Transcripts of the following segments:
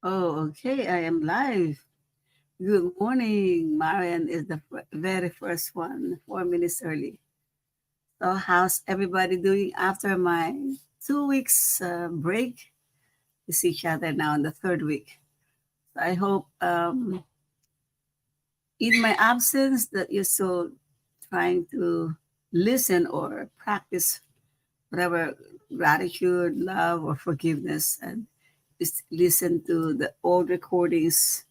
Oh, okay. I am live. Good morning. Marian is the very first one, 4 minutes early. So, how's everybody doing after my 2 weeks break? We see each other now in the third week. So I hope in my absence that you're still trying to listen or practice whatever gratitude, love, or forgiveness, and just listen to the old recordings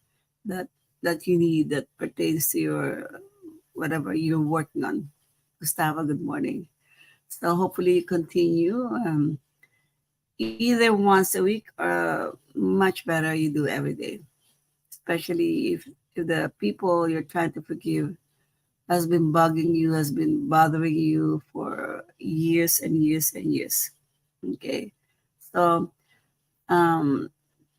that that you need that pertains to your whatever you're working on. Gustavo, good morning. So hopefully you continue either once a week or much better you do every day, especially if the people you're trying to forgive has been bugging you, has been bothering you for years and years and years. Okay. So um,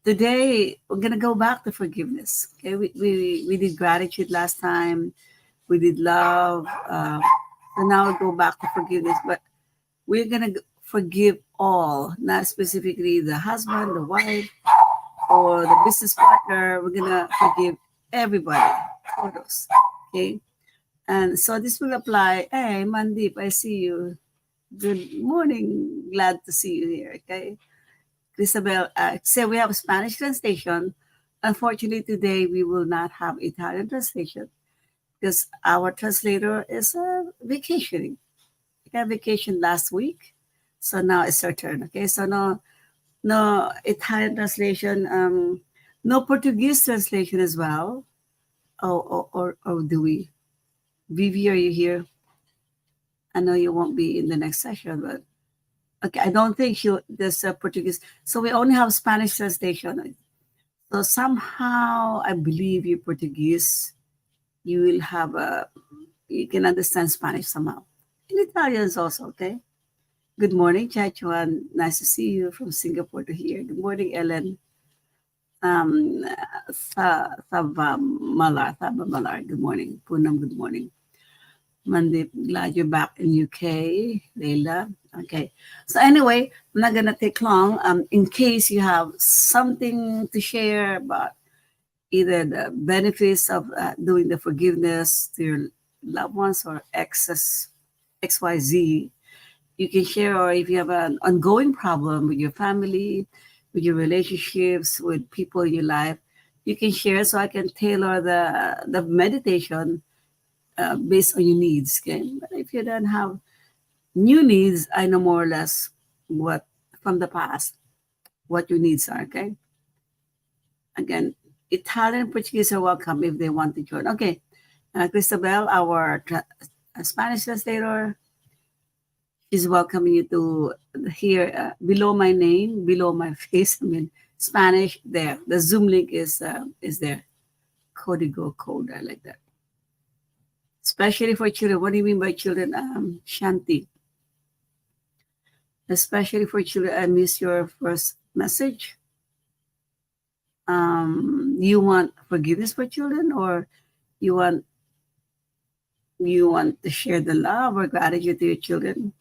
today we're gonna go back to forgiveness. Okay, we did gratitude last time. We did love. So now we go back to forgiveness, but we're gonna forgive all, not specifically the husband, the wife, or the business partner. We're gonna forgive everybody. Todos. Okay, and so this will apply. Hey, Mandip, I see you. Good morning. Glad to see you here. Okay. Isabel, so we have Spanish translation. Unfortunately, today we will not have Italian translation because our translator is vacationing. He got vacation last week, so now it's her turn. Okay, so no Italian translation, no Portuguese translation as well. Or do we? Vivi, are you here? I know you won't be in the next session, but okay, I don't think there's a Portuguese. So we only have Spanish translation. So somehow, I believe you Portuguese, you will have you can understand Spanish somehow. In Italians also, okay? Good morning, Chachuan. Nice to see you from Singapore to here. Good morning, Ellen. Um, Saba Malar. Good morning. Punam, good morning. Monday, glad you're back in UK, Leila. Okay. So anyway, I'm not gonna take long. In case you have something to share about either the benefits of doing the forgiveness to your loved ones or exes, XYZ, you can share, or if you have an ongoing problem with your family, with your relationships, with people in your life, you can share so I can tailor the meditation based on your needs. Okay? But if you don't have new needs, I know more or less what from the past, what your needs are. Okay. Again, Italian Portuguese are welcome if they want to join. Okay, Cristabel, our Spanish translator, is welcoming you to here below my name, below my face. I mean, Spanish there. The Zoom link is there. Codigo code. I like that. Especially for children. What do you mean by children? Shanti. Especially for children. I missed your first message. You want forgiveness for children, or you want to share the love or gratitude to your children?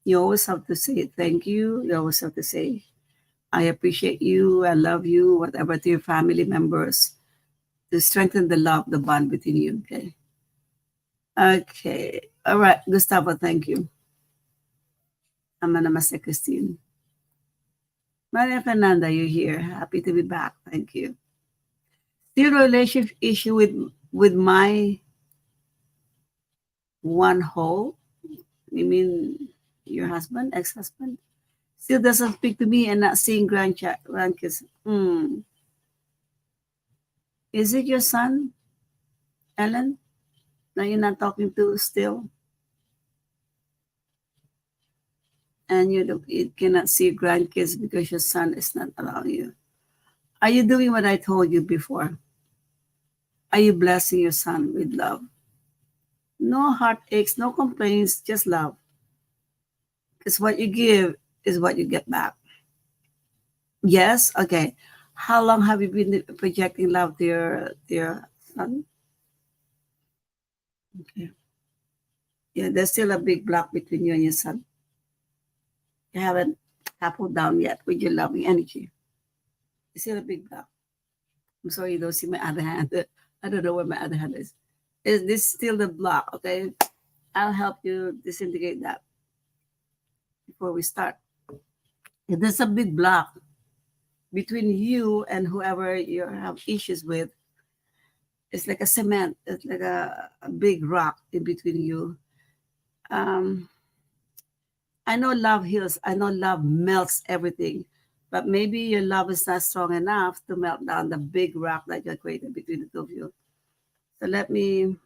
You always have to say thank you. You always have to say, I appreciate you, I love you, whatever to your family members to strengthen the love, the bond between you. Okay. Okay. All right. Gustavo, thank you. I'm Namaste, Christine. Maria Fernanda, you're here. Happy to be back. Thank you. Still relationship issue with my one whole? You mean your husband, ex-husband? Still doesn't speak to me and not seeing grandkids. Is it your son, Ellen, that you're not talking to still? And you cannot see your grandkids because your son is not allowing you. Are you doing what I told you before? Are you blessing your son with love? No heartaches, no complaints, just love. Because what you give is what you get back. Yes? Okay. How long have you been projecting love to your son? Okay. Yeah, there's still a big block between you and your son. You haven't tackled down yet with your loving energy. Is it a big block? I'm sorry, you don't see my other hand. I don't know where my other hand is. Is this still the block? Okay, I'll help you disintegrate that before we start. If there's a big block between you and whoever you have issues with, it's like a cement. It's like a big rock in between you. Um, I know love heals. I know love melts everything. But maybe your love is not strong enough to melt down the big rock that you created between the two of you. So let me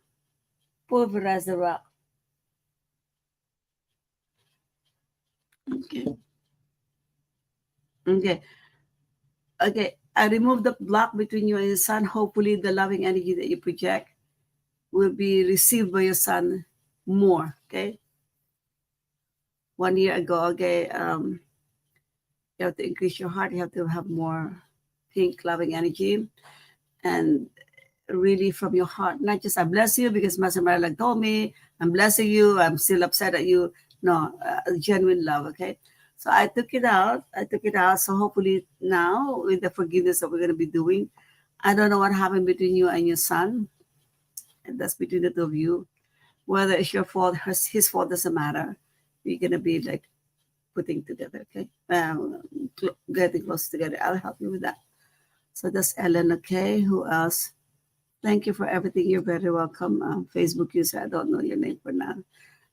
pulverize the rock. Okay. Okay. Okay. I remove the block between you and your son. Hopefully, the loving energy that you project will be received by your son more. Okay. 1 year ago, okay, you have to increase your heart. You have to have more pink loving energy and really from your heart, not just I bless you because Master Marilag told me I'm blessing you. I'm still upset at you. No, genuine love. Okay. So I took it out. I took it out. So hopefully now with the forgiveness that we're going to be doing, I don't know what happened between you and your son. And that's between the two of you. Whether it's your fault, his fault doesn't matter. We're going to be like putting together. Okay. Getting close together. I'll help you with that. So that's Ellen. Okay. Who else? Thank you for everything. You're very welcome. Facebook user, I don't know your name for now.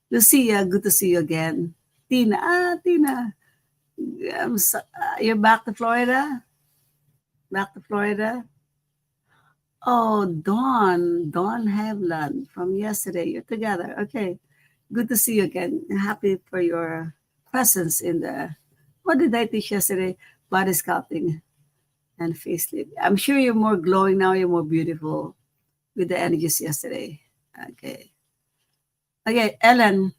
Lucia, good to see you again. Tina. You're back to Florida? Back to Florida? Oh, Dawn Havland from yesterday. You're together. Okay. Good to see you again. Happy for your presence in the, what did I teach yesterday? Body sculpting and facelift. I'm sure you're more glowing now. You're more beautiful with the energies yesterday. Okay. Okay, Ellen,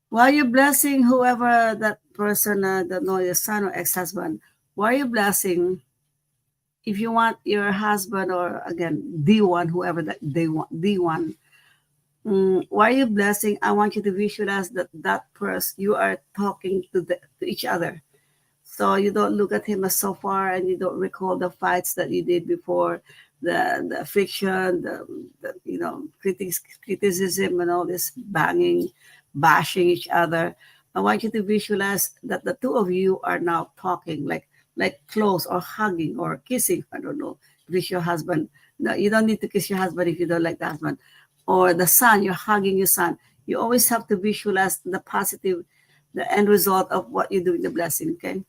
while you're blessing whoever that person that know your son or ex-husband, while you're blessing, if you want your husband or again D1, whoever that they want D1, while you're blessing, I want you to visualize that person you are talking to each other. So you don't look at him as so far and you don't recall the fights that you did before, the friction, the criticism and all this bashing each other. I want you to visualize that the two of you are now talking like close or hugging or kissing. I don't know if it's your husband. No, you don't need to kiss your husband if you don't like the husband. Or the son, you're hugging your son. You always have to visualize the positive, the end result of what you do in the blessing, okay?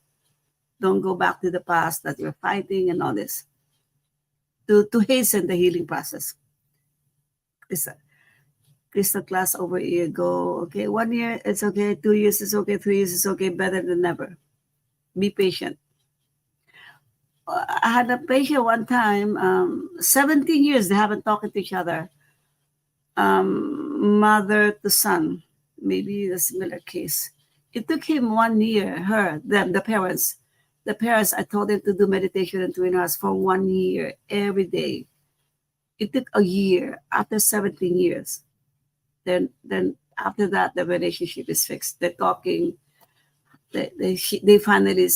Don't go back to the past that you're fighting and all this. To hasten the healing process. Crystal class over a year ago. Okay, 1 year, it's okay. 2 years is okay. 3 years is okay. Better than never. Be patient. I had a patient one time, 17 years, they haven't talked to each other. Mother to son, maybe a similar case. It took him 1 year, them, the parents. The parents, I told them to do meditation and twin hearts for 1 year, every day. It took a year after 17 years. Then after that, the relationship is fixed. They're talking. They finally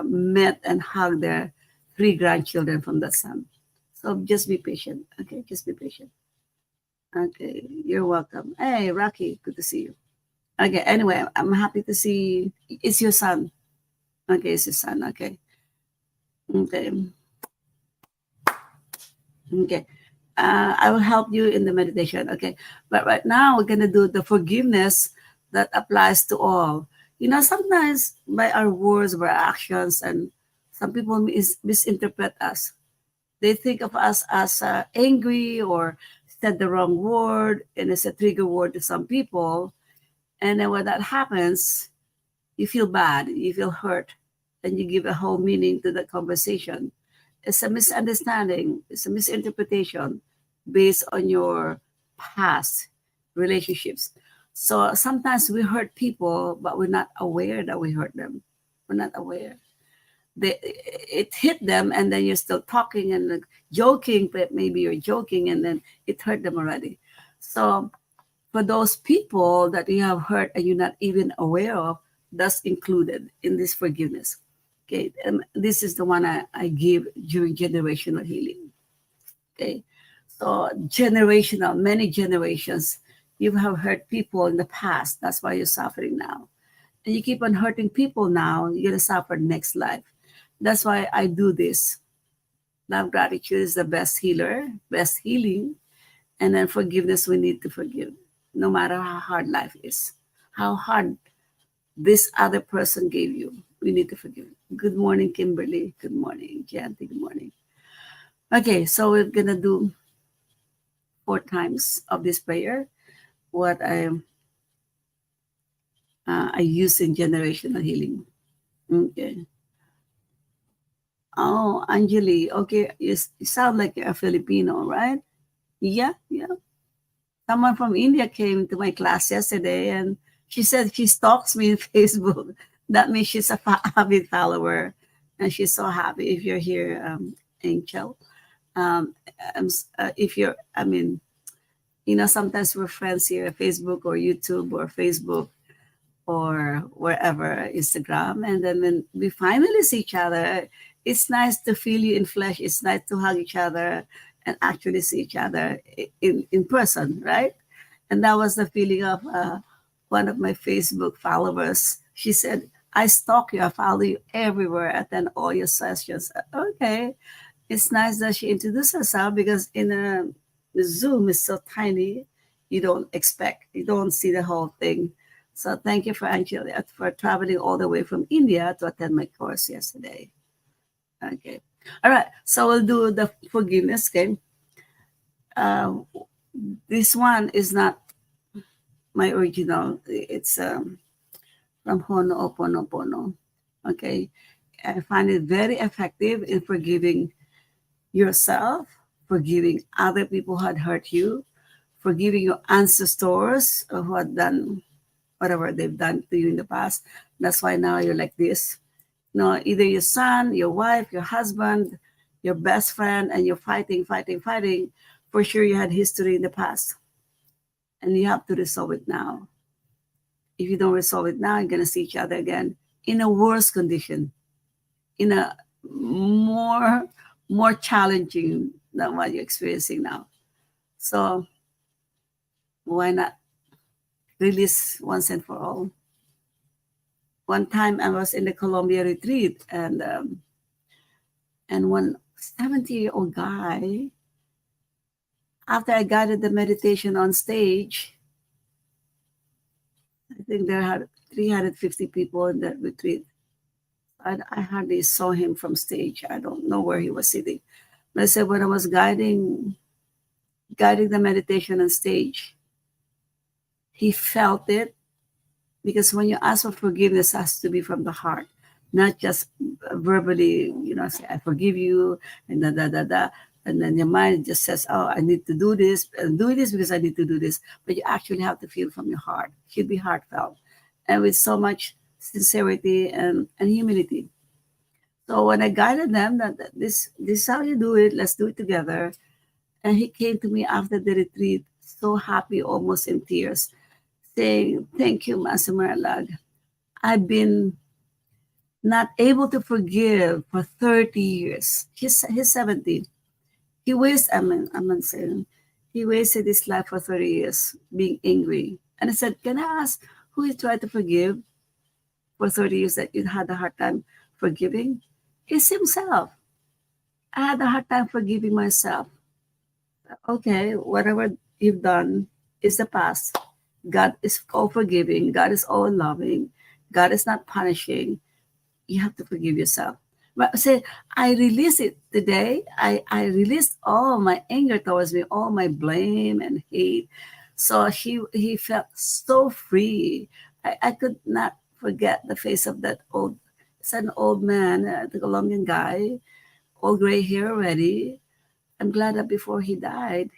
met and hugged their 3 grandchildren from the son. So just be patient. Okay, just be patient. Okay, you're welcome. Hey, Rocky, good to see you. Okay, anyway, I'm happy to see it's your son. Okay, it's your son. Okay. Okay. Okay. I will help you in the meditation. Okay. But right now, we're going to do the forgiveness that applies to all. You know, sometimes by our words, by our actions, and some people misinterpret us. They think of us as angry or said the wrong word, and it's a trigger word to some people. And then when that happens, you feel bad, you feel hurt, and you give a whole meaning to that conversation. It's a misunderstanding, it's a misinterpretation based on your past relationships. So sometimes we hurt people, but we're not aware that we hurt them. We're not aware. It hit them, and then you're still talking and joking, but maybe you're joking, and then it hurt them already. So for those people that you have hurt and you're not even aware of, that's included in this forgiveness. Okay, and this is the one I give during generational healing. Okay, so generational, many generations. You have hurt people in the past. That's why you're suffering now. And you keep on hurting people now, you're going to suffer next life. That's why I do this. Love gratitude is the best healer, best healing. And then forgiveness, we need to forgive, no matter how hard life is, how hard this other person gave you. We need to forgive. Good morning, Kimberly. Good morning, Janty. Good morning. Okay, so we're going to do 4 times of this prayer. What I use in generational healing. Okay. Oh, Anjali. Okay, you sound like a Filipino, right? Yeah, yeah. Someone from India came to my class yesterday, and she said she stalks me on Facebook. That means she's a avid follower, and she's so happy if you're here, Angel. Um, if you're, I mean, sometimes we're friends here at Facebook or YouTube or Facebook or wherever, Instagram. And then when we finally see each other, it's nice to feel you in flesh. It's nice to hug each other and actually see each other in person, right? And that was the feeling of one of my Facebook followers. She said, I stalk you, I follow you everywhere, attend all your sessions. Okay. It's nice that she introduced herself because in a Zoom is so tiny, you don't see the whole thing. So thank you for Angela for traveling all the way from India to attend my course yesterday. Okay. All right. So we'll do the forgiveness game. This one is not my original. It's from Ho'oponopono. Okay. I find it very effective in forgiving yourself, forgiving other people who had hurt you, forgiving your ancestors who had done whatever they've done to you in the past. That's why now you're like this. No, either your son, your wife, your husband, your best friend, and you're fighting, fighting, fighting. For sure, you had history in the past, and you have to resolve it now. If you don't resolve it now, you're gonna see each other again in a worse condition, in a more challenging than what you're experiencing now. So why not release once and for all? One time I was in the Colombia retreat, and one 70-year-old guy, after I guided the meditation on stage, I think there had 350 people in that retreat. I hardly saw him from stage. I don't know where he was sitting. But I said when I was guiding the meditation on stage, he felt it, because when you ask for forgiveness, it has to be from the heart, not just verbally, say, I forgive you, and da. And then your mind just says, oh, I need to do this, and do this because I need to do this. But you actually have to feel from your heart. It should be heartfelt and with so much sincerity and humility. So when I guided them that this is how you do it, let's do it together. And he came to me after the retreat, so happy, almost in tears, saying, thank you, Master Maralag. I've been not able to forgive for 30 years. He's 70. He wasted, I'm saying, he wasted his life for 30 years being angry. And I said, can I ask who you tried to forgive for 30 years that you had a hard time forgiving? It's himself. I had a hard time forgiving myself. Okay, whatever you've done is the past. God is all forgiving. God is all loving. God is not punishing. You have to forgive yourself. But say, I release it today. I released all my anger towards me, all my blame and hate. So he felt so free. I could not forget the face of that it's an old man, the Colombian guy, all gray hair already. I'm glad that before he died,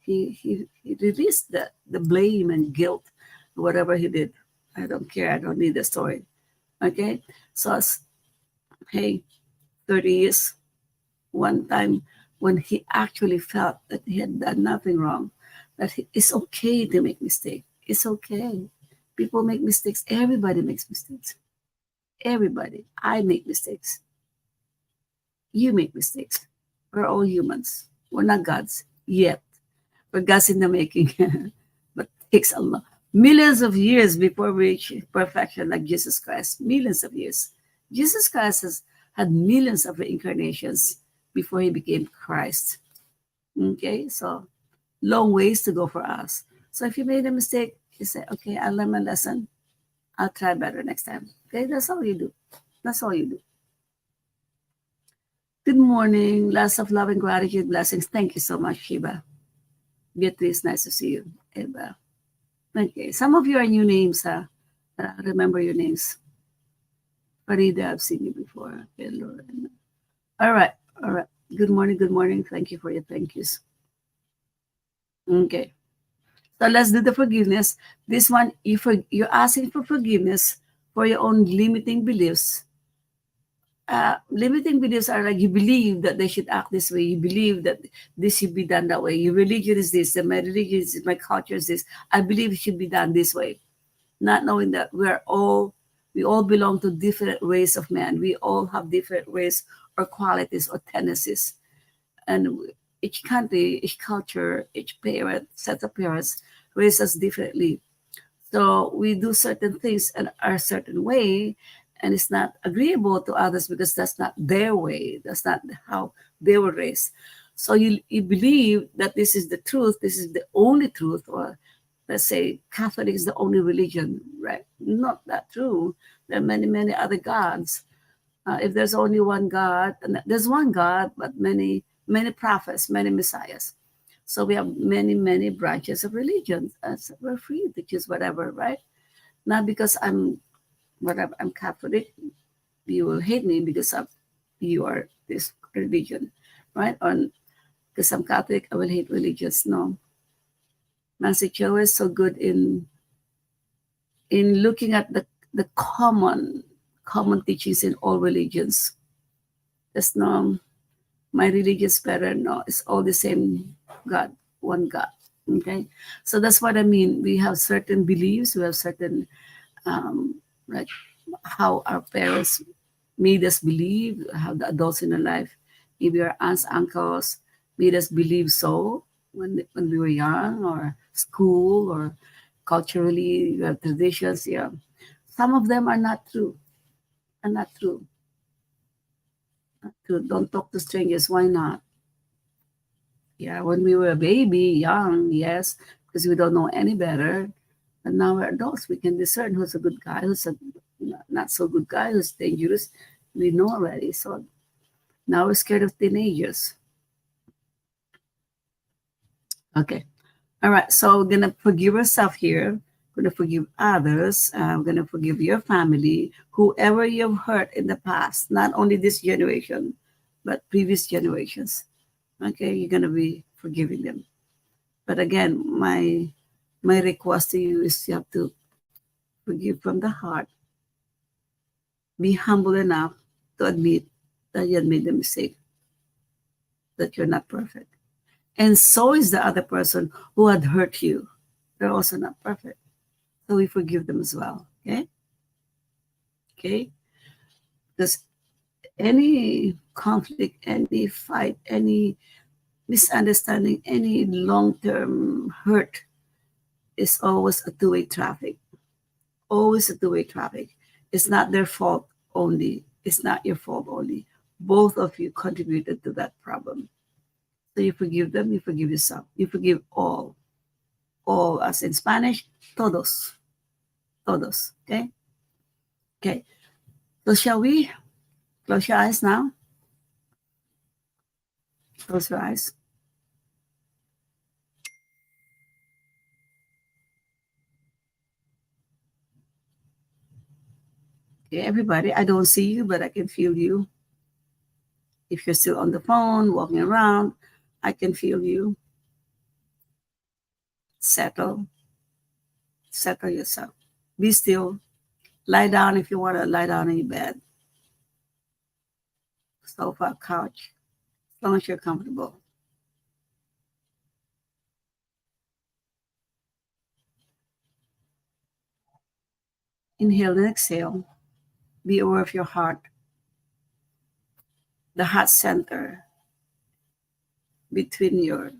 he released the blame and guilt, whatever he did. I don't care. I don't need the story. Okay? So, hey, 30 years, one time when he actually felt that he had done nothing wrong, that it's okay to make mistakes. It's okay. People make mistakes. Everybody makes mistakes. Everybody. I make mistakes. You make mistakes. We're all humans. We're not gods yet. We're gods in the making. But it takes a lot. Millions of years before we reach perfection like Jesus Christ. Millions of years. Jesus Christ has had millions of reincarnations before he became Christ. Okay, so long ways to go for us. So if you made a mistake, you say, okay, I'll learn my lesson. I'll try better next time. Okay, that's all you do. That's all you do. Good morning. Lots of love and gratitude, blessings. Thank you so much, Shiba. Beatrice, nice to see you. Eva. Okay, some of you are new names, huh? Remember your names. Farida, I've seen you before. Okay, Lauren. All right, all right. Good morning, good morning. Thank you for your thank yous. Okay. So let's do the forgiveness. This one, you're asking for forgiveness for your own limiting beliefs. Limiting beliefs are like you believe that they should act this way. You believe that this should be done that way. Your religion is this. And my religion is this. My culture is this. I believe it should be done this way. Not knowing that we all belong to different race of man. We all have different ways or qualities or tendencies. And each country, each culture, each parent, set of parents raise us differently. So we do certain things in a certain way, and it's not agreeable to others because that's not their way. That's not how they were raised. So you believe that this is the truth, this is the only truth, or let's say Catholic is the only religion, right? Not that true. There are many, many other gods. If there's only one God, and there's one God, but many, many prophets, many messiahs. So we have many, many branches of religions. So we're free to choose whatever, right? Not because I'm whatever I'm Catholic, you will hate me because of you are this religion, right? Or because I'm Catholic, I will hate religions. No. Nancy Cho is so good in looking at the common teachings in all religions. There's no my religion is better. No, it's all the same God, one God. Okay, so that's what I mean. We have certain beliefs. We have certain like how our parents made us believe, how the adults in our life, maybe our aunts, uncles made us believe so when we were young, or school, or culturally, we have traditions. Yeah, some of them are not true. Are not true. Not true. Don't talk to strangers. Why not? Yeah, when we were a baby, young, yes, because we don't know any better. But now we're adults, we can discern who's a good guy, who's a not so good guy, who's dangerous. We know already. So now we're scared of teenagers. Okay. All right. So we're gonna forgive yourself here. We're gonna forgive others. We're gonna forgive your family, whoever you've hurt in the past, not only this generation, but previous generations. Okay, you're gonna be forgiving them. But again, my request to you is you have to forgive from the heart. Be humble enough to admit that you had made a mistake, that you're not perfect. And so is the other person who had hurt you. They're also not perfect. So we forgive them as well. Okay? Okay? Because any conflict, any fight, any misunderstanding, any long term hurt is always a two-way traffic. Always a two-way traffic. It's not their fault only. It's not your fault only. Both of you contributed to that problem. So you forgive them, you forgive yourself. You forgive all. All, as in Spanish, todos. Todos. Okay? Okay. So shall we close your eyes now? Close your eyes. Okay, everybody, I don't see you, but I can feel you. If you're still on the phone, walking around, I can feel you. Settle. Settle yourself. Be still. Lie down if you want to lie down in your bed, sofa, couch, as long as you're comfortable. Inhale and exhale. Be aware of your heart, the heart center between your,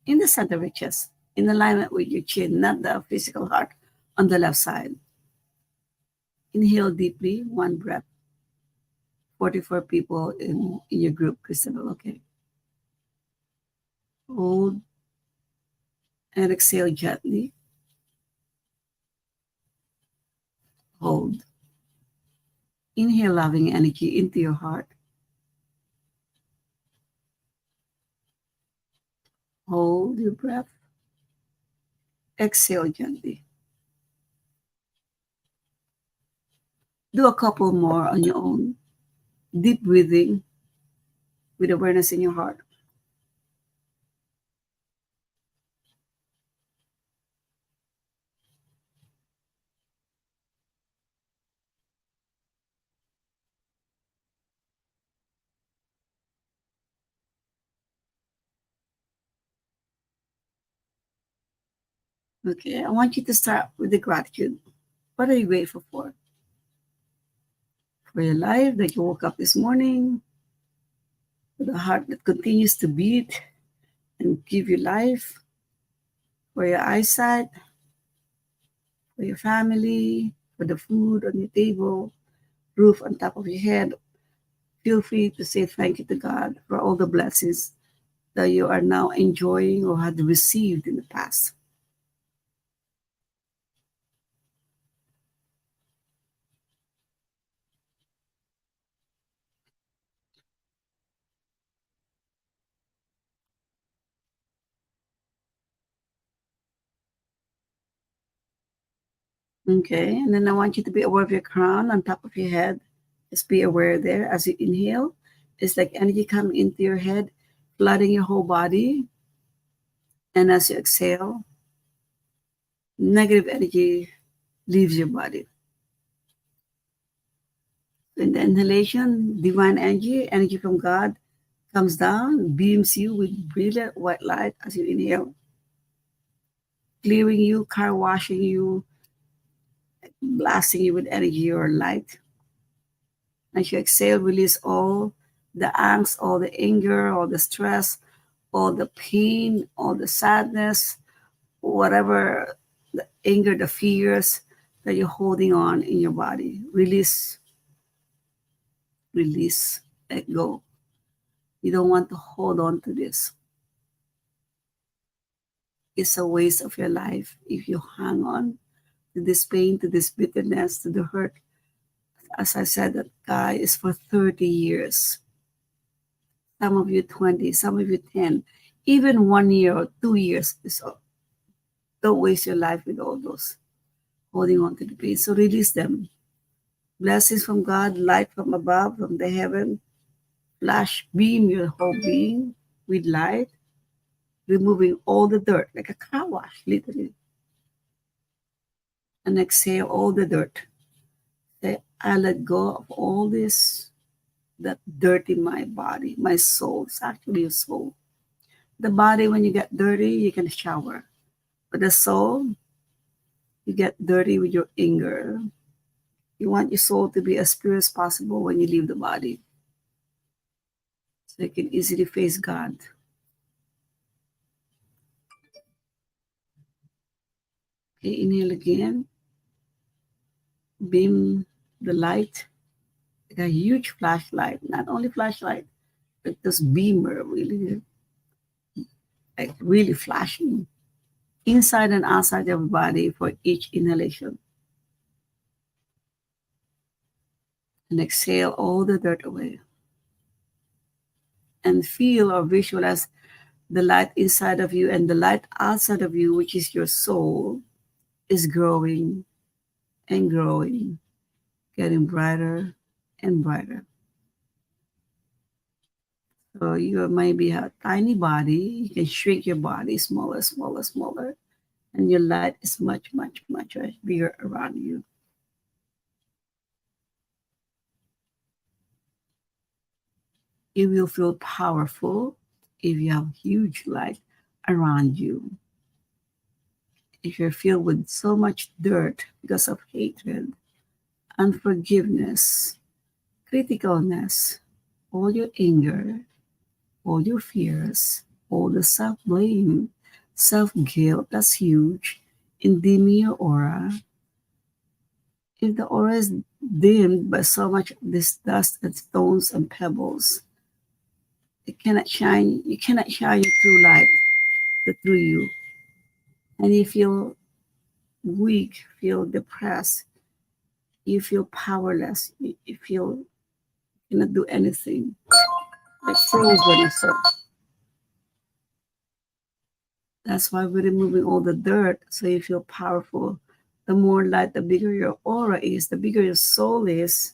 in the center of your chest, in alignment with your chin, not the physical heart on the left side. Inhale deeply, one breath. 44 people in your group, Christabel. Okay. Hold and exhale gently. Hold. Inhale loving energy into your heart. Hold your breath. Exhale gently. Do a couple more on your own. Deep breathing with awareness in your heart. Okay, I want you to start with the gratitude. What are you grateful for? For your life that you woke up this morning, for the heart that continues to beat and give you life, for your eyesight, for your family, for the food on your table, roof on top of your head. Feel free to say thank you to God for all the blessings that you are now enjoying or had received in the past. Okay, and then I want you to be aware of your crown on top of your head. Just be aware there as you inhale. It's like energy coming into your head, flooding your whole body. And as you exhale, negative energy leaves your body. In the inhalation, divine energy, energy from God, comes down, beams you with brilliant white light as you inhale, clearing you, car washing you, blasting you with energy or light. As you exhale, release all the angst, all the anger, all the stress, all the pain, all the sadness, whatever the anger, the fears that you're holding on in your body. Release, release, let go. You don't want to hold on to this. It's a waste of your life if you hang on to this pain, to this bitterness, to the hurt. As I said, that guy is for 30 years. Some of you 20, some of you 10, even 1 year or 2 years. So don't waste your life with all those holding on to the pain. So release them. Blessings from God, light from above, from the heaven. Flash beam your whole being with light, removing all the dirt, like a car wash, literally. And exhale all the dirt. Say, I let go of all this, that dirt in my body, my soul. It's actually your soul. The body, when you get dirty, you can shower. But the soul, you get dirty with your anger. You want your soul to be as pure as possible when you leave the body. So you can easily face God. Okay, inhale again. Beam the light, like a huge flashlight. Not only flashlight, but this beamer really, like really flashing inside and outside of the body for each inhalation. And exhale all the dirt away. And feel or visualize the light inside of you and the light outside of you, which is your soul, is growing and growing, getting brighter and brighter. So you maybe have a tiny body. You can shrink your body smaller, smaller, smaller, and your light is much, much, much bigger around you. You will feel powerful if you have huge light around you. If you're filled with so much dirt because of hatred, unforgiveness, criticalness, all your anger, all your fears, all the self blame, self guilt, that's huge, in dimming your aura. If the aura is dimmed by so much of this dust and stones and pebbles, you cannot shine your true light, the true you. And you feel weak, feel depressed, you feel powerless, you feel you cannot do anything, like frozen or so. That's why we're removing all the dirt so you feel powerful. The more light, the bigger your aura is, the bigger your soul is,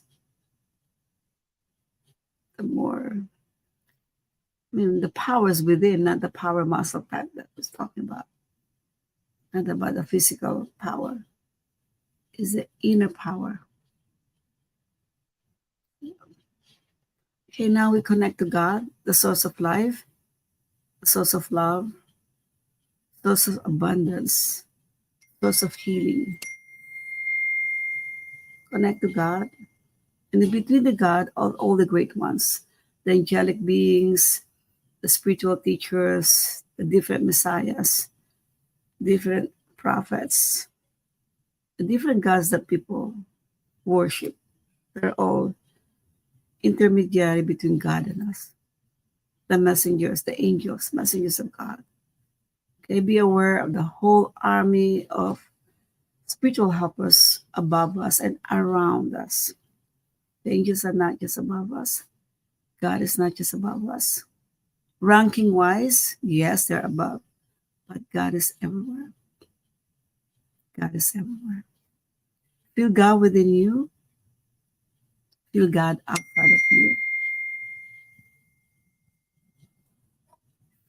the more, the power is within, not the power muscle pack that was talking about, not about the physical power. Is the inner power. Okay, now we connect to God, the source of life, the source of love, source of abundance, source of healing. Connect to God. And in between the God, all the great ones, the angelic beings, the spiritual teachers, the different messiahs, different prophets, the different gods that people worship. They're all intermediary between God and us. The messengers, the angels, messengers of God. Okay, be aware of the whole army of spiritual helpers above us and around us. The angels are not just above us. God is not just above us. Ranking wise, yes, they're above, but God is everywhere. God is everywhere. Feel God within you. Feel God outside of you.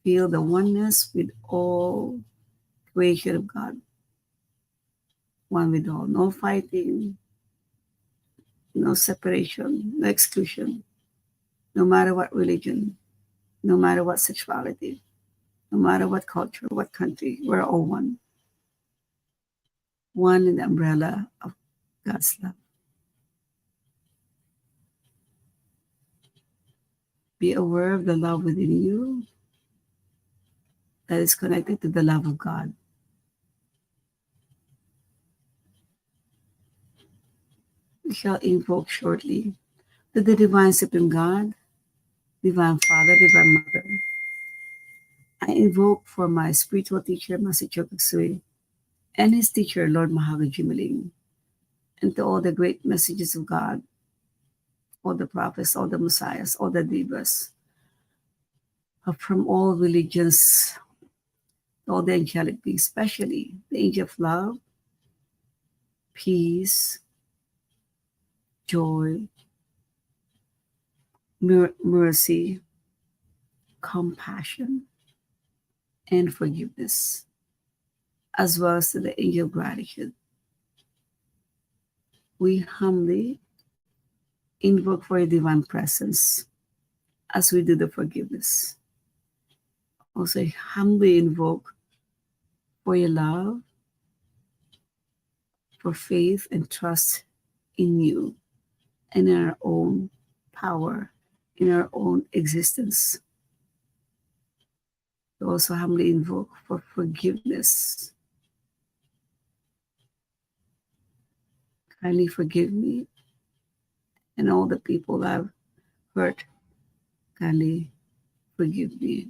Feel the oneness with all creation of God. One with all. No fighting, no separation, no exclusion. No matter what religion, no matter what sexuality, no matter what culture, what country, we're all one. One in the umbrella of God's love. Be aware of the love within you that is connected to the love of God. We shall invoke shortly to the Divine Supreme God, Divine Father, Divine Mother. I invoke for my spiritual teacher, Master Chook Sui, and his teacher, Lord Mahaga Jimeling, and to all the great messages of God, all the prophets, all the messiahs, all the divas, from all religions, all the angelic beings, especially the angel of love, peace, joy, mercy, compassion, and forgiveness, as well as to the angel of gratitude. We humbly invoke for your divine presence as we do the forgiveness. Also, humbly invoke for your love, for faith and trust in you and in our own power, in our own existence. We also humbly invoke for forgiveness. Kindly forgive me and all the people I've hurt. Kindly forgive me.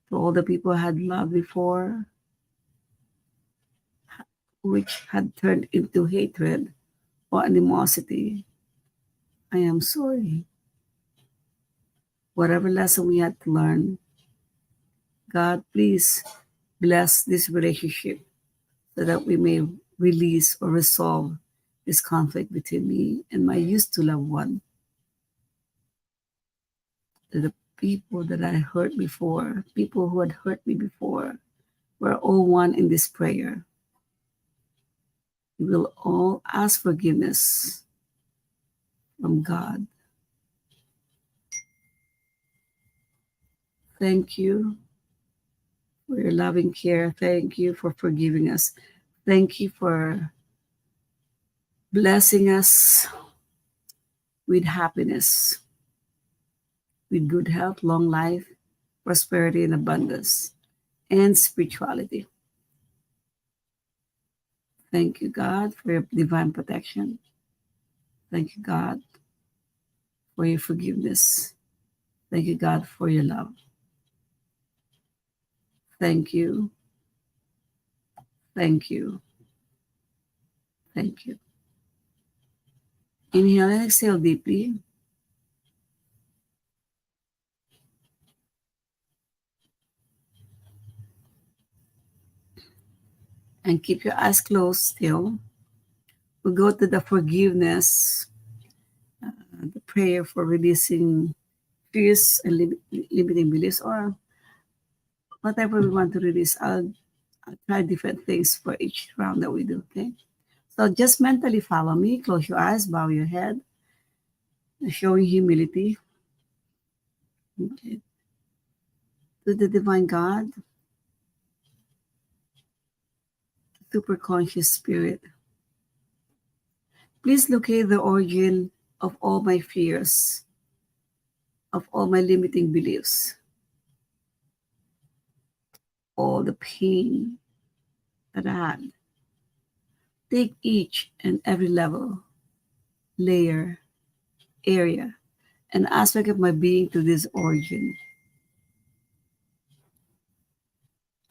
For all the people I had loved before, which had turned into hatred or animosity, I am sorry. Whatever lesson we had to learn, God, please bless this relationship so that we may release or resolve this conflict between me and my used to loved one. The people that I hurt before, people who had hurt me before, we're all one in this prayer. We will all ask forgiveness from God. Thank you for your loving care. Thank you for forgiving us. Thank you for blessing us with happiness, with good health, long life, prosperity, and abundance, and spirituality. Thank you, God, for your divine protection. Thank you, God, for your forgiveness. Thank you, God, for your love. Thank you. Thank you. Thank you. Inhale and exhale deeply. And keep your eyes closed still. We'll go to the forgiveness, the prayer for releasing fears and limiting beliefs, or whatever we want to release. I'll try different things for each round that we do, okay? So just mentally follow me. Close your eyes, bow your head, showing humility. Okay. To the divine God, super conscious spirit, please locate the origin of all my fears, of all my limiting beliefs, all the pain that I had. Take each and every level, layer, area, and aspect of my being to this origin.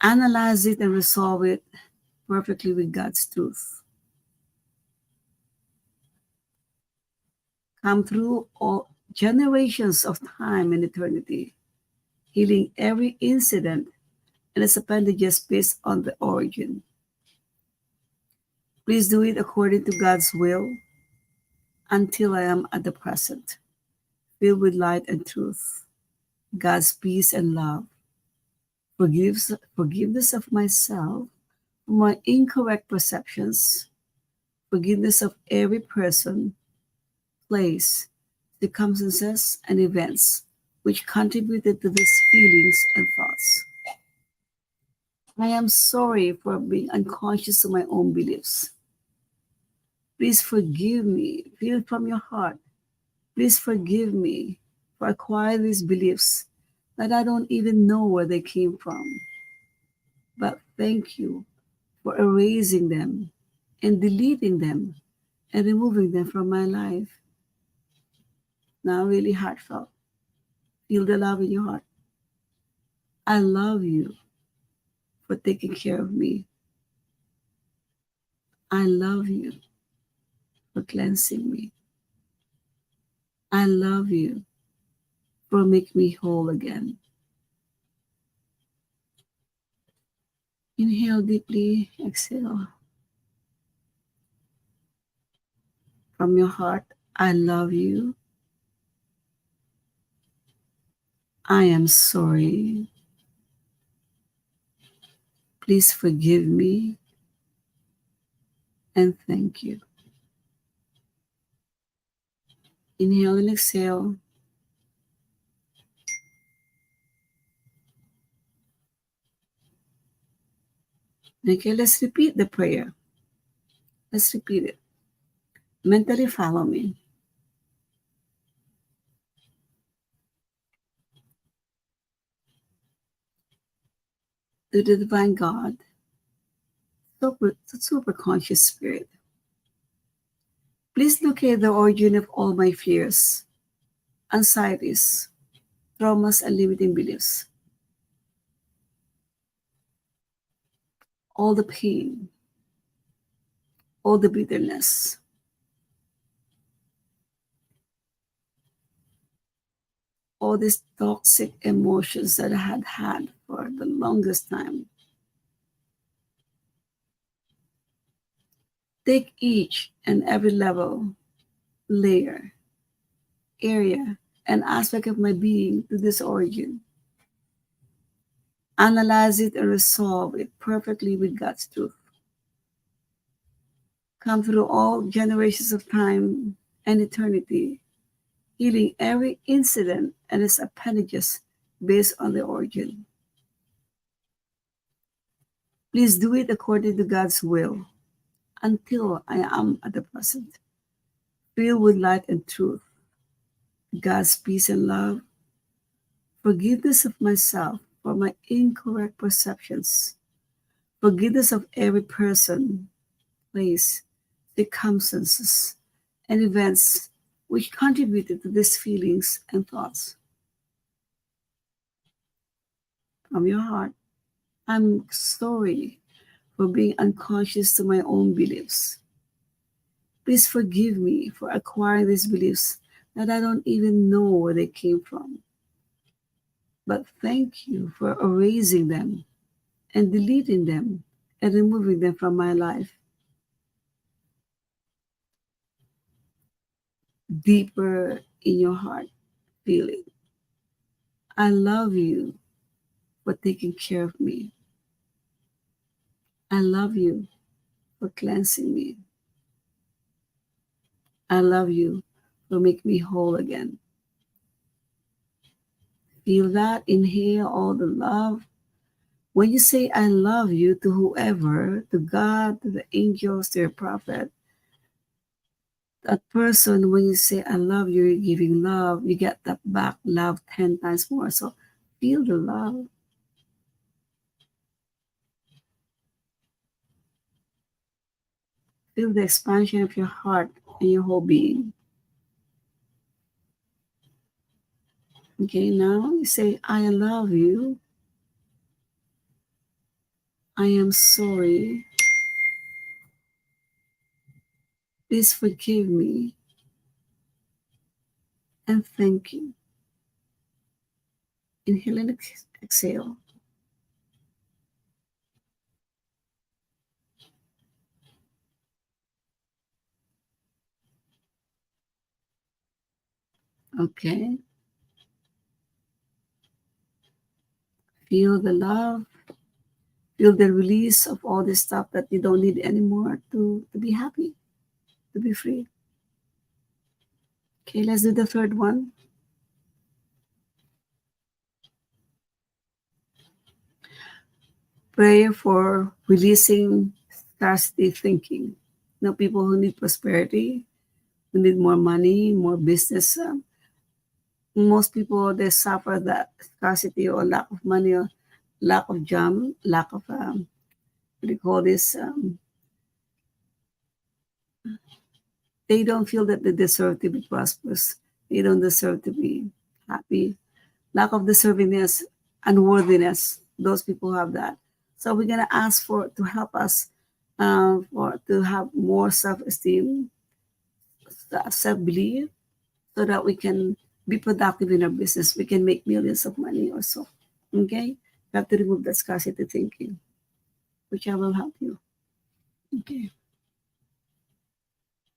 Analyze it and resolve it perfectly with God's truth. Come through all generations of time and eternity, healing every incident and its appendages based on the origin. Please do it according to God's will until I am at the present, filled with light and truth, God's peace and love, forgiveness of myself for my incorrect perceptions, forgiveness of every person, place, circumstances, and events which contributed to these feelings and thoughts. I am sorry for being unconscious of my own beliefs. Please forgive me. Feel it from your heart. Please forgive me for acquiring these beliefs that I don't even know where they came from. But thank you for erasing them and deleting them and removing them from my life. Now, really heartfelt. Feel the love in your heart. I love you for taking care of me. I love you for cleansing me. I love you for making me whole again. Inhale deeply, exhale. From your heart, I love you. I am sorry. Please forgive me and thank you. Inhale and exhale. Okay, let's repeat the prayer. Let's repeat it. Mentally follow me. To the divine God, super conscious spirit, please locate the origin of all my fears, anxieties, traumas, and limiting beliefs. All the pain, all the bitterness, all these toxic emotions that I had for the longest time. Take each and every level, layer, area, and aspect of my being to this origin. Analyze it and resolve it perfectly with God's truth. Come through all generations of time and eternity, healing every incident and its appendages based on the origin. Please do it according to God's will until I am at the present, filled with light and truth, God's peace and love, forgiveness of myself for my incorrect perceptions, forgiveness of every person, place, circumstances, and events which contributed to these feelings and thoughts. From your heart, I'm sorry for being unconscious to my own beliefs. Please forgive me for acquiring these beliefs that I don't even know where they came from. But thank you for erasing them and deleting them and removing them from my life. Deeper in your heart, feel it. I love you for taking care of me. I love you for cleansing me. I love you for making me whole again. Feel that. Inhale all the love. When you say I love you to whoever, to God, to the angels, to your prophet, that person, when you say I love you, you're giving love, you get that back love 10 times more. So feel the love. Feel the expansion of your heart and your whole being. Okay, now you say, I love you. I am sorry. Please forgive me. And thank you. Inhale and exhale. Okay. Feel the love. Feel the release of all this stuff that you don't need anymore to be happy, to be free. Okay, let's do the third one. Prayer for releasing scarcity thinking. You know, people who need prosperity, who need more money, more business. Most people, they suffer that scarcity or lack of money or lack of job, lack of, what do you call this? They don't feel that they deserve to be prosperous. They don't deserve to be happy. Lack of deservingness, unworthiness. Those people have that. So we're gonna ask for to help us for to have more self-esteem, self-belief, so that we can be productive in our business. We can make millions of money or so. Okay, you have to remove that scarcity thinking, which I will help you. Okay,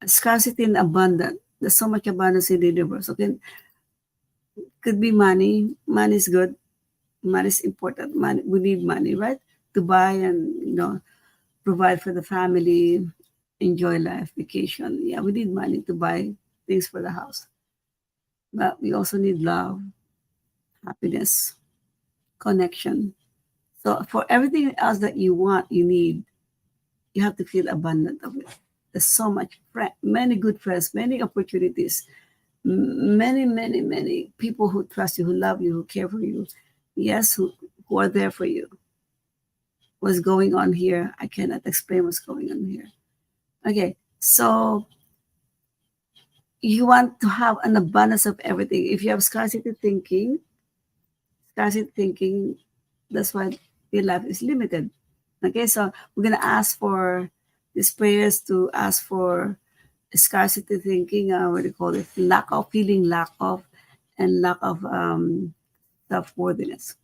scarcity and abundance. There's so much abundance in the universe. Okay, could be money. Money is good. Money is important. Money, we need money, right? To buy and provide for the family, enjoy life, vacation. Yeah, we need money to buy things for the house. But we also need love, happiness, connection. So for everything else that you want, you need, you have to feel abundant of it. There's so much, many good friends, many opportunities, many people who trust you, who love you, who care for you. Yes, who are there for you. What's going on here? I cannot explain what's going on here. Okay, so you want to have an abundance of everything. If you have scarcity thinking, that's why your life is limited. Okay, so we're gonna ask for these prayers to ask for scarcity thinking, what do you call it? Lack of feeling, lack of, and lack of self-worthiness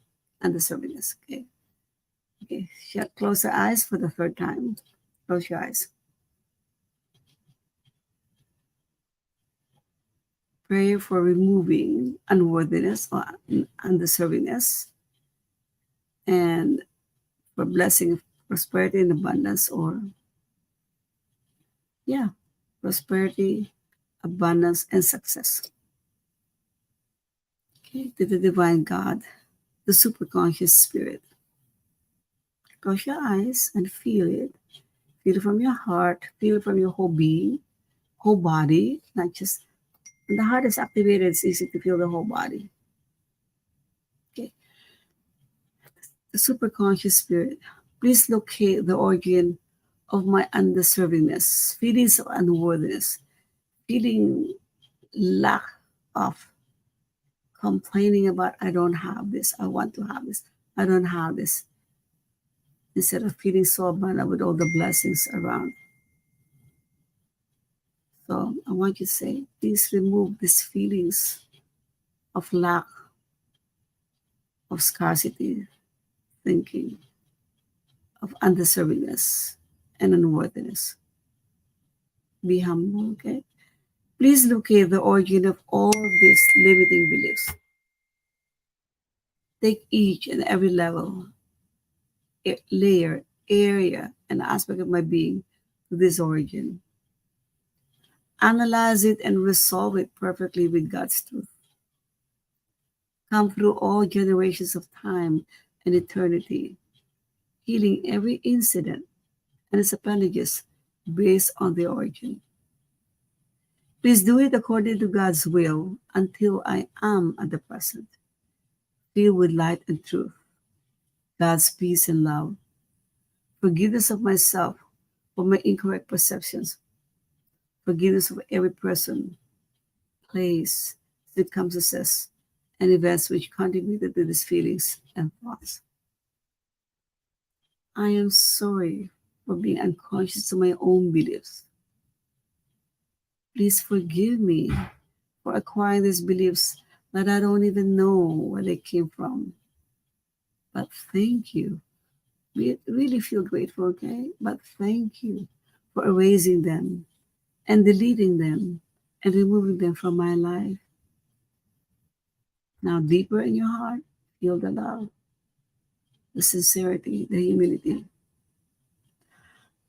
and deservingness. Okay. Okay. Close your eyes for the third time. Close your eyes. Pray for removing unworthiness or undeservingness and for blessing prosperity and abundance, or yeah, prosperity, abundance, and success. Okay, to the divine God, the superconscious spirit. Close your eyes and feel it. Feel it from your heart, feel it from your whole being, whole body, not just when the heart is activated, it's easy to feel the whole body. Okay. The superconscious spirit. Please locate the origin of my undeservingness, feelings of unworthiness, feeling lack of, complaining about I don't have this, I want to have this, I don't have this, instead of feeling so abundant with all the blessings around. So I want you to say, please remove these feelings of lack, of scarcity thinking, of undeservingness and unworthiness. Be humble, okay? Please locate the origin of all these limiting beliefs. Take each and every level, layer, area, and aspect of my being to this origin. Analyze it and resolve it perfectly with God's truth. Come through all generations of time and eternity, healing every incident and its appendages based on the origin. Please do it according to God's will until I am at the present, filled with light and truth, God's peace and love, forgiveness of myself for my incorrect perceptions, forgiveness of every person, place, circumstances, and events which contributed to these feelings and thoughts. I am sorry for being unconscious to my own beliefs. Please forgive me for acquiring these beliefs that I don't even know where they came from. But thank you. We really feel grateful, okay? But thank you for erasing them and deleting them and removing them from my life. Now, deeper in your heart, feel the love, the sincerity, the humility.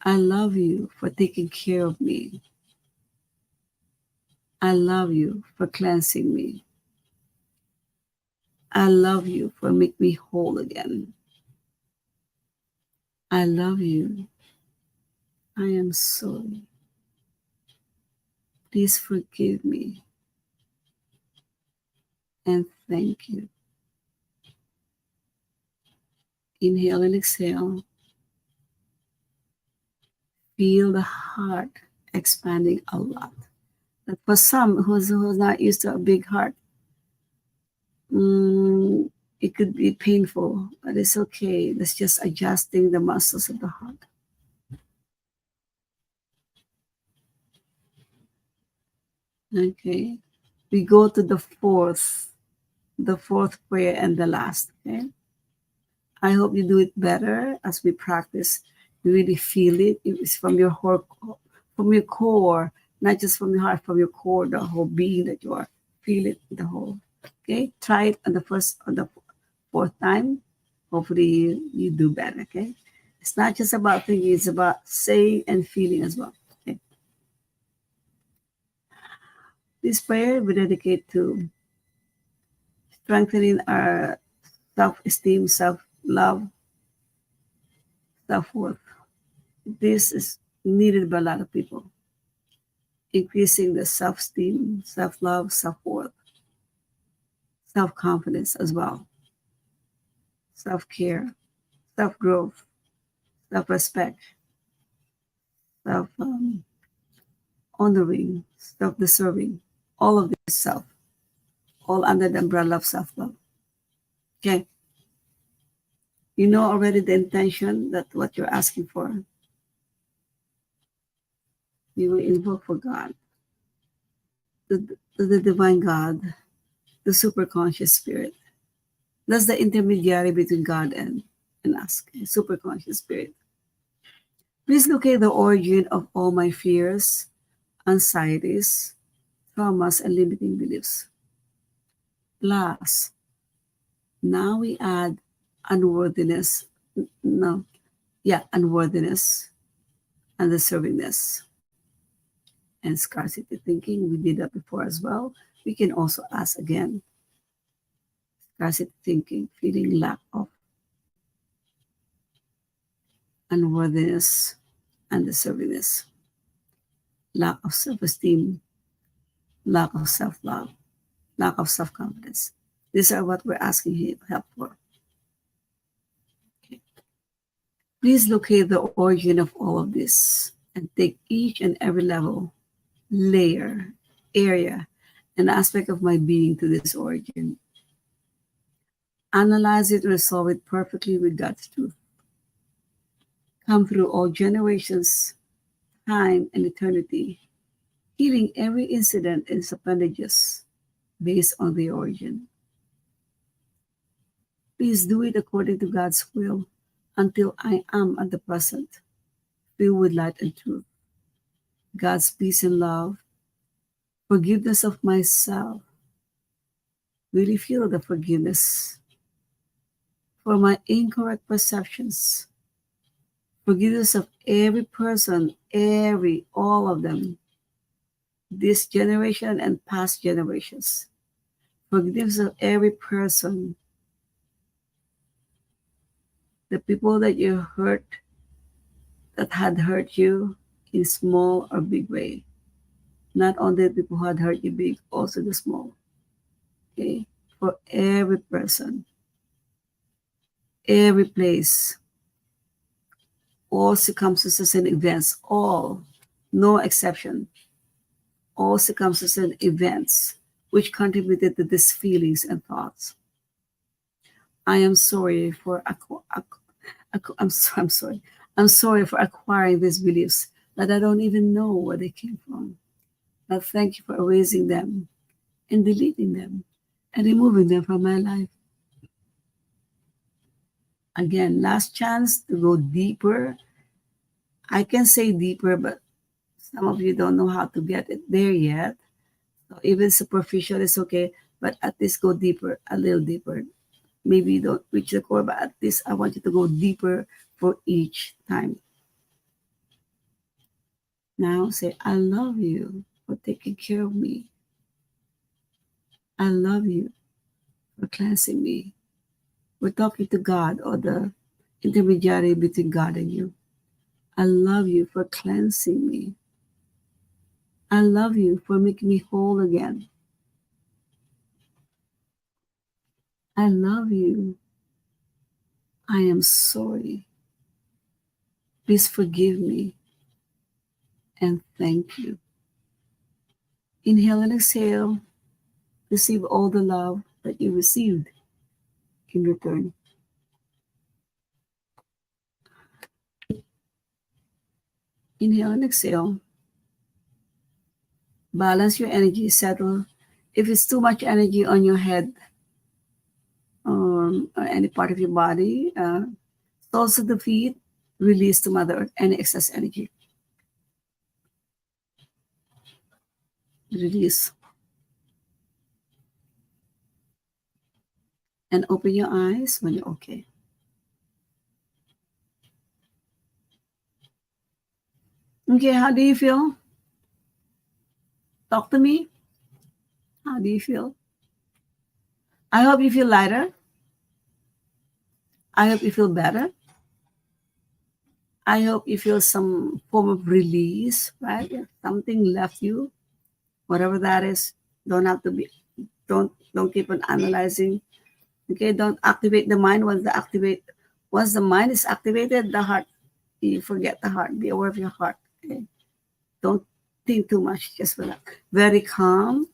I love you for taking care of me. I love you for cleansing me. I love you for making me whole again. I love you. I am sorry. Please forgive me and thank you. Inhale and exhale. Feel the heart expanding a lot. But for some who's not used to a big heart, it could be painful, but it's okay. That's just adjusting the muscles of the heart. Okay. We go to the fourth prayer and the last. Okay. I hope you do it better as we practice. You really feel it. It's from your core, not just from your heart, from your core, the whole being that you are. Feel it, the whole. Okay. Try it on the fourth time. Hopefully you do better. Okay. It's not just about thinking, it's about saying and feeling as well. Okay. This prayer we dedicate to strengthening our self-esteem, self-love, self-worth. This is needed by a lot of people. Increasing the self-esteem, self-love, self-worth, self-confidence as well, self-care, self-growth, self-respect, self-honoring, self-deserving, all of this self, all under the umbrella of self-love. Okay. You know already the intention that what you're asking for. You will invoke for God, the divine God, the superconscious spirit. That's the intermediary between God and us, okay? Superconscious spirit. Please locate the origin of all my fears, anxieties, traumas, and limiting beliefs. Plus, now we add unworthiness, no, yeah, unworthiness, undeservingness, and scarcity thinking. We did that before as well. We can also ask again scarcity thinking, feeling lack of unworthiness, undeservingness, lack of self-esteem, lack of self-love, lack of self-confidence. These are what we're asking help for. Okay. Please locate the origin of all of this and take each and every level, layer, area, and aspect of my being to this origin. Analyze it, resolve it perfectly with God's truth. Come through all generations, time, and eternity, healing every incident and its appendages based on the origin. Please do it according to God's will until I am at the present, filled with light and truth, God's peace and love, forgiveness of myself. Really feel the forgiveness for my incorrect perceptions, forgiveness of every person, all of them, this generation and past generations. Forgiveness of every person, the people that you hurt, that had hurt you in small or big way. Not only the people who had hurt you big, also the small. Okay? For every person, every place, all circumstances and events, all, no exception, all circumstances and events which contributed to these feelings and thoughts. I am sorry for I'm sorry. I'm sorry for acquiring these beliefs that I don't even know where they came from. But thank you for erasing them and deleting them and removing them from my life. Again, last chance to go deeper. I can say deeper, but some of you don't know how to get it there yet. So even superficial is okay, but at least go deeper, a little deeper. Maybe you don't reach the core, but at least I want you to go deeper for each time. Now say, I love you for taking care of me. I love you for cleansing me. We're talking to God or the intermediary between God and you. I love you for cleansing me. I love you for making me whole again. I love you. I am sorry. Please forgive me and thank you. Inhale and exhale. Receive all the love that you received in return. Inhale and exhale. Balance your energy, settle. If it's too much energy on your head or any part of your body, soles of the feet, release to Mother Earth any excess energy. Release. And open your eyes when you're okay. Okay, how do you feel? Talk to me. How do you feel? I hope you feel lighter. I hope you feel better. I hope you feel some form of release, right? If something left you, whatever that is, don't have to be, don't keep on analyzing. Okay, don't activate the mind. Once the mind is activated, the heart, you forget the heart. Be aware of your heart. Okay, don't think too much. Just relax. Very calm.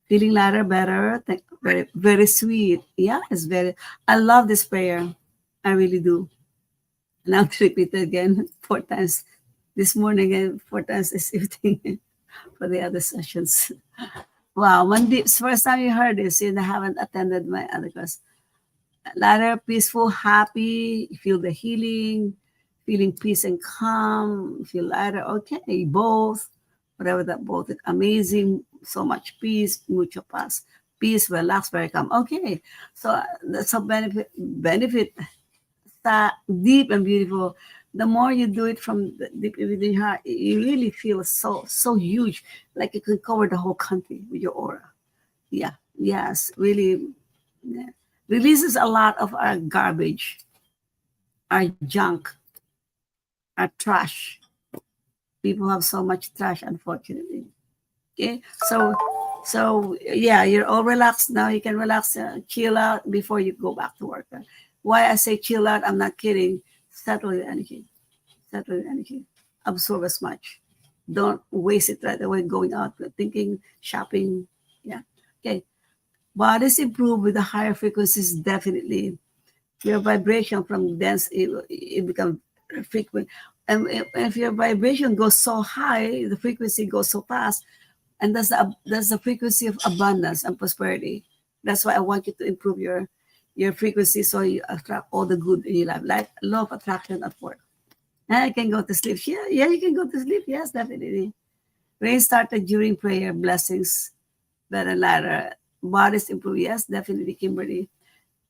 Feeling lighter, better. Very, very sweet. Yeah, it's very. I love this prayer. I really do. And I'll repeat it again 4 times this morning and 4 times this evening for the other sessions. Wow, first time you heard this, you haven't attended my other class. Lighter, peaceful, happy, feel the healing, feeling peace and calm, feel lighter, okay, both, whatever that both is, amazing, so much peace, mucho paz, peace, relax, very calm, okay. So that's a benefit that deep and beautiful. The more you do it from the deep within your heart, you really feel so huge, like you can cover the whole country with your aura. Yeah, yes, really, yeah. Releases a lot of our garbage, our junk, are trash. People have so much trash, unfortunately. Okay, so yeah, you're all relaxed now. You can relax, chill out before you go back to work. Why I say chill out? I'm not kidding. Settle your energy. Settle your energy. Absorb as much. Don't waste it right away going out thinking shopping. Yeah. Okay. Bodies improve with the higher frequencies. Definitely, your vibration from dense it becomes frequent. And if your vibration goes so high, the frequency goes so fast, and that's the frequency of abundance and prosperity. That's why I want you to improve your frequency so you attract all the good in your life, like law of attraction at work. And I can go to sleep. Yeah, yeah, you can go to sleep. Yes, definitely. Rain started during prayer. Blessings, better ladder. Bodies improve. Yes, definitely, Kimberly.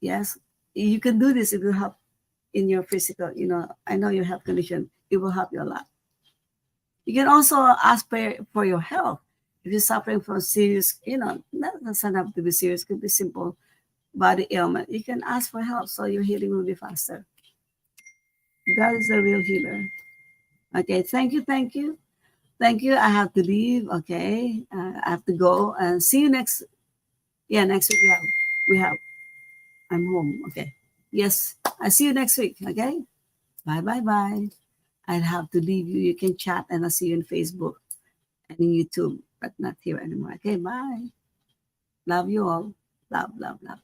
Yes, you can do this. It will help in your physical. I know your health condition. It will help you a lot. You can also ask for your health. If you're suffering from serious, that doesn't have to be serious. It could be simple body ailment. You can ask for help so your healing will be faster. God is the real healer. Okay, thank you, thank you, thank you. I have to leave. Okay, I have to go and see you next. Yeah, next week we have. I'm home. Okay. Yes, I see you next week. Okay. Bye, bye, bye. I'll have to leave you. You can chat and I'll see you on Facebook and in YouTube, but not here anymore. Okay, bye. Love you all. Love, love, love.